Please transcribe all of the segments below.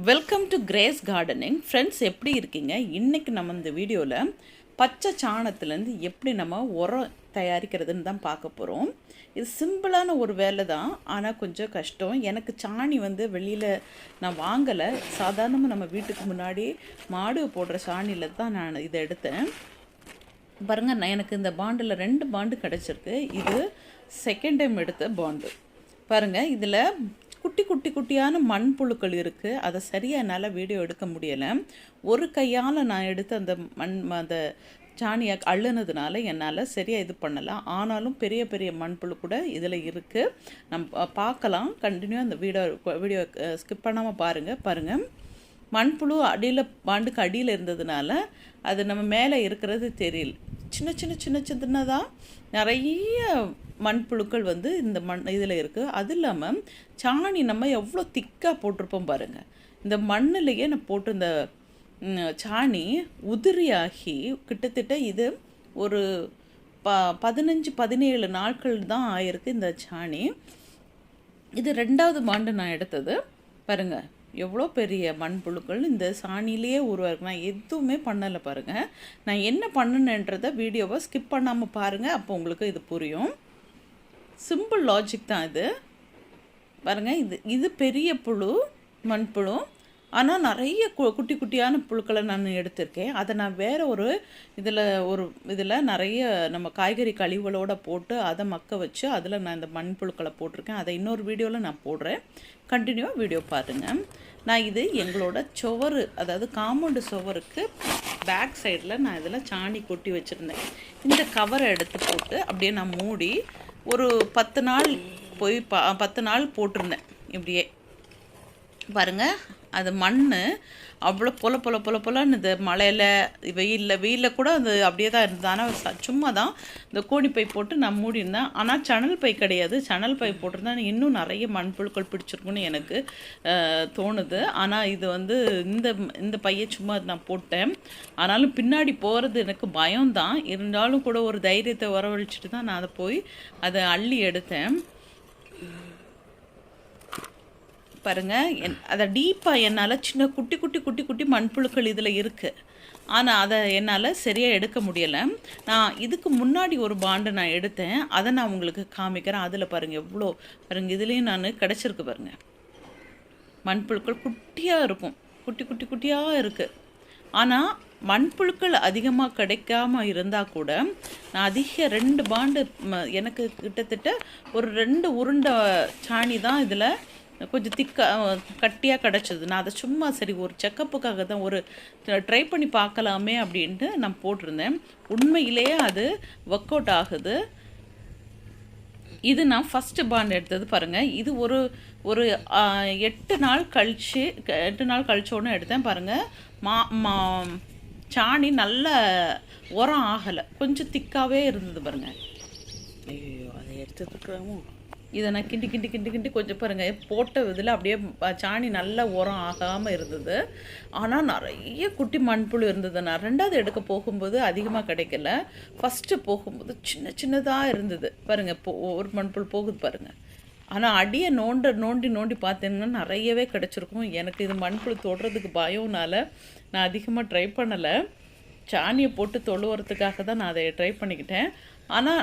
Welcome to grace gardening. Friends, எப்படி இருக்கீங்க? இன்றைக்கி நம்ம இந்த வீடியோவில் பச்சை சாணத்துலேருந்து எப்படி நம்ம உரம் தயாரிக்கிறதுன்னு தான் பார்க்க போகிறோம். இது சிம்பிளான ஒரு வேலை தான், ஆனால் கொஞ்சம் கஷ்டம். எனக்கு சாணி வெளியில் நான் வாங்கலை. சாதாரணமாக நம்ம வீட்டுக்கு முன்னாடி மாடு போடுற சாணியில் தான் நான் இதை எடுத்தேன். பாருங்கள், நான் எனக்கு இந்த பாண்டில் 2 பாண்டு கிடச்சிருக்கு. இது செகண்ட் டைம் எடுத்த பாண்டு. பாருங்கள், இதில் குட்டியான மண்புழுக்கள் இருக்குது. அதை சரியாக என்னால் வீடியோ எடுக்க முடியலை. ஒரு கையால் நான் எடுத்து அந்த சாணியை அள்ளுனதுனால என்னால் சரியாக இது பண்ணலாம். ஆனாலும் பெரிய மண்புழு கூட இதில் இருக்குது. நம்ம பார்க்கலாம். கண்டினியூ அந்த வீடியோ ஸ்கிப் பண்ணாமல் பாருங்கள். மண்புழு பாண்டுக்கு அடியில் இருந்ததுனால அது நம்ம மேலே இருக்கிறது தெரியல. சின்னதாக நிறைய மண்புழுக்கள் இந்த இதில் இருக்குது. அது இல்லாமல் சாணி நம்ம எவ்வளோ திக்காக போட்டிருப்போம் பாருங்கள். இந்த மண்ணிலேயே நான் போட்டு இந்த சாணி உதிரியாகி கிட்டத்தட்ட இது ஒரு 15-17 நாட்கள் தான் ஆயிருக்கு இந்த சாணி. இது 2வது பாண்டு நான் எடுத்தது. பாருங்கள், எவ்வளோ பெரிய மண்புழுக்கள் இந்த சாணியிலேயே உருவாயிருக்கு. நான் எதுவுமே பண்ணலை பாருங்கள். நான் என்ன பண்ணுனேன்றதை வீடியோவை ஸ்கிப் பண்ணாமல் பாருங்கள். அப்போ உங்களுக்கு இது புரியும். சிம்பிள் லாஜிக் தான் இது. பாருங்கள், இது பெரிய புழு, மண்புழு. ஆனால் நிறைய குட்டியான புழுக்களை நான் எடுத்திருக்கேன். அதை நான் வேறு ஒரு இதில் நிறைய நம்ம காய்கறி கழிவுகளோடு போட்டு அதை மக்க வச்சு அதில் நான் இந்த மண்புழுக்களை போட்டிருக்கேன். அதை இன்னொரு வீடியோவில் நான் போடுறேன். கண்டினியூவாக வீடியோ பாருங்கள். நான் இது எங்களோட சுவர், அதாவது காம்பவுண்டு சுவருக்கு பேக் சைடில் நான் இதில் சாணி கொட்டி வச்சுருந்தேன். இந்த கவரை எடுத்து போட்டு அப்படியே நான் மூடி ஒரு 10 நாள் 10 நாள் போட்டிருந்தேன். இப்படியே பாருங்கள், அது மண் அவ்வளோ பொலன்னு இந்த மழையில் வெயிலில் கூட அது அப்படியே தான் இருந்தது. ஆனால் சும்மா தான் இந்த கோணிப்பை போட்டு நான் மூடியிருந்தேன். ஆனால் சணல் பை கிடையாது. சணல் பை போட்டிருந்தா இன்னும் நிறைய மண்புழுக்கள் பிடிச்சிருக்குன்னு எனக்கு தோணுது. ஆனால் இது இந்த பையை சும்மா நான் போட்டேன். ஆனாலும் பின்னாடி போகிறது எனக்கு பயம்தான். இருந்தாலும் கூட ஒரு தைரியத்தை வரவழைச்சிட்டு தான் நான் அதை அள்ளி எடுத்தேன். பாருங்கள், அதை டீப்பாக என்னால் சின்ன குட்டி மண்புழுக்கள் இதில் இருக்குது. ஆனால் அதை என்னால் சரியாக எடுக்க முடியலை. நான் இதுக்கு முன்னாடி ஒரு பாண்டு நான் எடுத்தேன். அதை நான் உங்களுக்கு காமிக்கிறேன். அதில் பாருங்கள் எவ்வளோ பாருங்கள், இதுலேயும் நான் கிடச்சிருக்கு பாருங்கள். மண்புழுக்கள் குட்டியாக இருக்கும், குட்டியாக இருக்குது. ஆனால் மண்புழுக்கள் அதிகமாக கிடைக்காம இருந்தால் கூட நான் 2 பாண்டு எனக்கு கிட்டத்தட்ட ஒரு 2 உருண்டை சாணி தான் இதில் கொஞ்சம் கட்டியாக கிடச்சிது. நான் அதை சும்மா சரி ஒரு செக்கப்புக்காக தான் ஒரு ட்ரை பண்ணி பார்க்கலாமே அப்படின்ட்டு நான் போட்டிருந்தேன். உண்மையிலேயே அது ஒர்க் அவுட் ஆகுது. இது நான் ஃபஸ்ட்டு பாண்ட் எடுத்தது பாருங்கள். இது ஒரு 8 நாள் கழிச்சோன்னு எடுத்தேன். பாருங்கள், சாணி நல்ல உரம் ஆகலை, கொஞ்சம் திக்காகவே இருந்தது பாருங்கள். ஐயோ, அதை எடுத்துட்டுருக்காமோ. இதை நான் கிண்டி கொஞ்சம் பாருங்கள் போட்ட இதில் அப்படியே சாணி நல்ல உரம் ஆகாமல் இருந்தது. ஆனால் நிறைய குட்டி மண்புழு இருந்தது. நான் 2வது எடுக்க போகும்போது அதிகமாக கிடைக்கல. ஃபஸ்ட்டு போகும்போது சின்னதாக இருந்தது பாருங்கள். ஒரு மண்புழு போகுது பாருங்கள். ஆனால் அடியை நோண்டி பார்த்தீங்கன்னா நிறையவே கிடச்சிருக்கும். எனக்கு இது மண்புழு தொடுறதுக்கு பயம்னால நான் அதிகமாக ட்ரை பண்ணலை. சாணியை போட்டு தொழுவுறதுக்காக தான் நான் அதை ட்ரை பண்ணிக்கிட்டேன். ஆனால்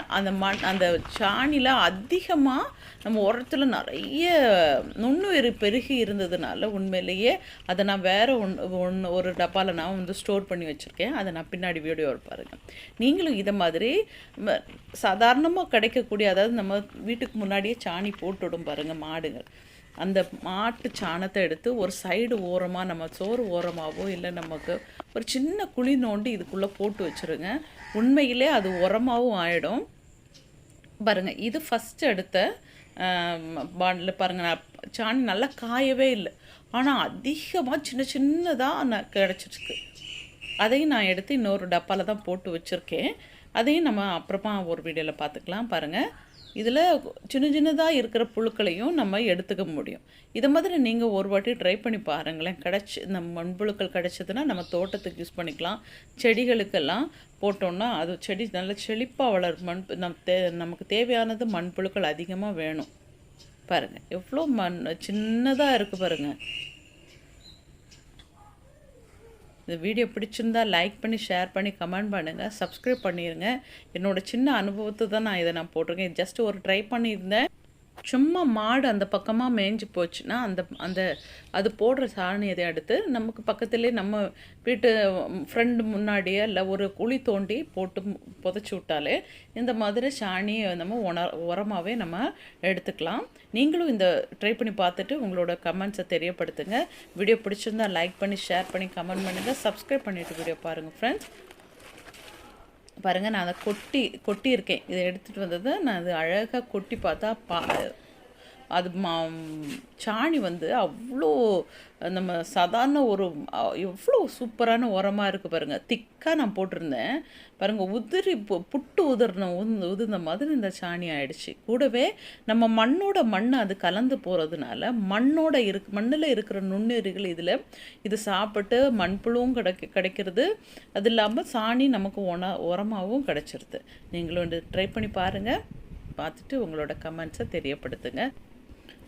அந்த சாணியில் அதிகமாக நம்ம உரத்தில் நிறைய நுண்ணுயிர் பெருகி இருந்ததுனால உண்மையிலேயே அதை நான் வேறு ஒரு டப்பாவில் நான் ஸ்டோர் பண்ணி வச்சுருக்கேன். அதை நான் பின்னாடி வீடியோ பாருங்கள். நீங்களும் இதை மாதிரி சாதாரணமாக கிடைக்கக்கூடிய, அதாவது நம்ம வீட்டுக்கு முன்னாடியே சாணி போட்டுவிடும் பாருங்கள் மாடுங்கள். அந்த மாட்டு சாணத்தை எடுத்து ஒரு சைடு ஓரமாக நம்ம சோறு ஓரமாகவோ இல்லை நமக்கு ஒரு சின்ன குழி நோண்டி இதுக்குள்ளே போட்டு வச்சுருங்க. உண்மையிலே அது உரமாகவும் ஆகிடும். பாருங்கள், இது ஃபஸ்ட்டு எடுத்த பாண்டில் பாருங்கள். நான் சாணி நல்லா காயவே இல்லை, ஆனால் அதிகமாக சின்னதாக நான் கிடச்சிருக்கு. அதையும் நான் எடுத்து இன்னொரு டப்பாவில் தான் போட்டு வச்சுருக்கேன். அதையும் நம்ம அப்புறமா ஒரு வீடியோவில் பார்த்துக்கலாம். பாருங்கள், இதில் சின்னதாக இருக்கிற புழுக்களையும் நம்ம எடுத்துக்க முடியும். இதை மாதிரி நீங்கள் ஒரு வாட்டி ட்ரை பண்ணி பாருங்களேன். இந்த மண்புழுக்கள் கிடச்சதுன்னா நம்ம தோட்டத்துக்கு யூஸ் பண்ணிக்கலாம். செடிகளுக்கெல்லாம் போட்டோன்னா அது செடி நல்ல செழிப்பாக வளரும். நமக்கு தேவையானது மண்புழுக்கள் அதிகமாக வேணும். பாருங்கள் எவ்வளோ சின்னதாக இருக்குது பாருங்கள். இந்த வீடியோ பிடிச்சிருந்தா லைக் பண்ணி, ஷேர் பண்ணி, கமெண்ட் பண்ணுங்கள், சப்ஸ்கிரைப் பண்ணிடுங்க. என்னோடய சின்ன அனுபவத்தை தான் நான் போட்டிருக்கேன். ஜஸ்ட் ஒரு ட்ரை பண்ணியிருந்தேன். சும்மா மாடு அந்த பக்கமாக மேய்ஞ்சு போச்சுன்னா அந்த அந்த அது போடுற சாணியதை எடுத்து நமக்கு பக்கத்துலேயே நம்ம வீட்டு ஃப்ரெண்டு முன்னாடியே இல்லை ஒரு குழி தோண்டி போட்டு புதைச்சி விட்டாலே இந்த மாதிரி சாணியை நம்ம உரமாகவே நம்ம எடுத்துக்கலாம். நீங்களும் இந்த ட்ரை பண்ணி பார்த்துட்டு உங்களோட கமெண்ட்ஸை தெரியப்படுத்துங்க. வீடியோ பிடிச்சிருந்தா லைக் பண்ணி, ஷேர் பண்ணி, கமெண்ட் பண்ணுங்கள், சப்ஸ்கிரைப் பண்ணிவிட்டு வீடியோ பாருங்கள் ஃப்ரெண்ட்ஸ். பாருங்கள், நான் அதை கொட்டியிருக்கேன். இதை எடுத்துகிட்டு வந்தது நான் அது அழகாக கொட்டி பார்த்தா அது சாணி அவ்வளோ நம்ம சாதாரண ஒரு எவ்வளோ சூப்பரான உரமாக இருக்குது பாருங்கள். திக்காக நான் போட்டிருந்தேன் பாருங்கள், புட்டு உதிர்ந்த மாதிரி இந்த சாணி ஆயிடுச்சு. கூடவே நம்ம மண் அது கலந்து போகிறதுனால மண்ணில் இருக்கிற நுண்ணுயிரிகள் இது சாப்பிட்டு மண்புழுவும் கிடைக்கிறது. அது இல்லாமல் சாணி நமக்கு உரமாகவும் கிடைச்சிருது. நீங்களும் ட்ரை பண்ணி பாருங்கள், பார்த்துட்டு உங்களோட கமெண்ட்ஸை தெரியப்படுத்துங்க.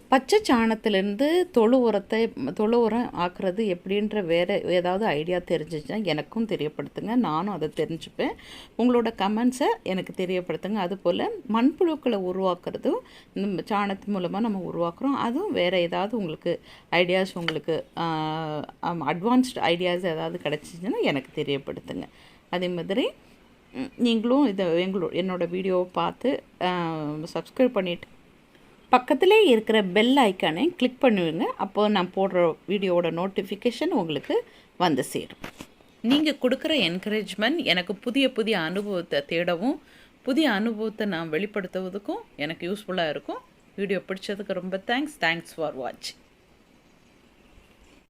பச்சை சாணத்திலேருந்து தொழு உரம் ஆக்குறது எப்படின்ற வேறு ஏதாவது ஐடியா தெரிஞ்சிச்சுன்னா எனக்கும் தெரியப்படுத்துங்க. நானும் அதை தெரிஞ்சுப்பேன். உங்களோட கமெண்ட்ஸை எனக்கு தெரியப்படுத்துங்க. அதுபோல் மண்புழுக்களை உருவாக்குறதும் இந்த சாணத்து மூலமாக நம்ம உருவாக்குறோம். அதுவும் வேறு ஏதாவது உங்களுக்கு ஐடியாஸ், உங்களுக்கு அட்வான்ஸ்டு ஐடியாஸ் ஏதாவது கிடச்சிச்சின்னா எனக்கு தெரியப்படுத்துங்க. அதே மாதிரி நீங்களும் என்னோடய வீடியோவை பார்த்து சப்ஸ்கிரைப் பண்ணிவிட்டு பக்கத்திலே இருக்கிற பெல் ஐக்கானை கிளிக் பண்ணுவீங்க. அப்போது நான் போடுற வீடியோவோட நோட்டிஃபிகேஷன் உங்களுக்கு சேரும். நீங்கள் கொடுக்குற என்கரேஜ்மெண்ட் எனக்கு புதிய அனுபவத்தை தேடவும், புதிய அனுபவத்தை நான் வெளிப்படுத்துவதுக்கும் எனக்கு யூஸ்ஃபுல்லாக இருக்கும். வீடியோ பிடிச்சதுக்கு ரொம்ப தேங்க்ஸ் ஃபார் வாட்சிங்.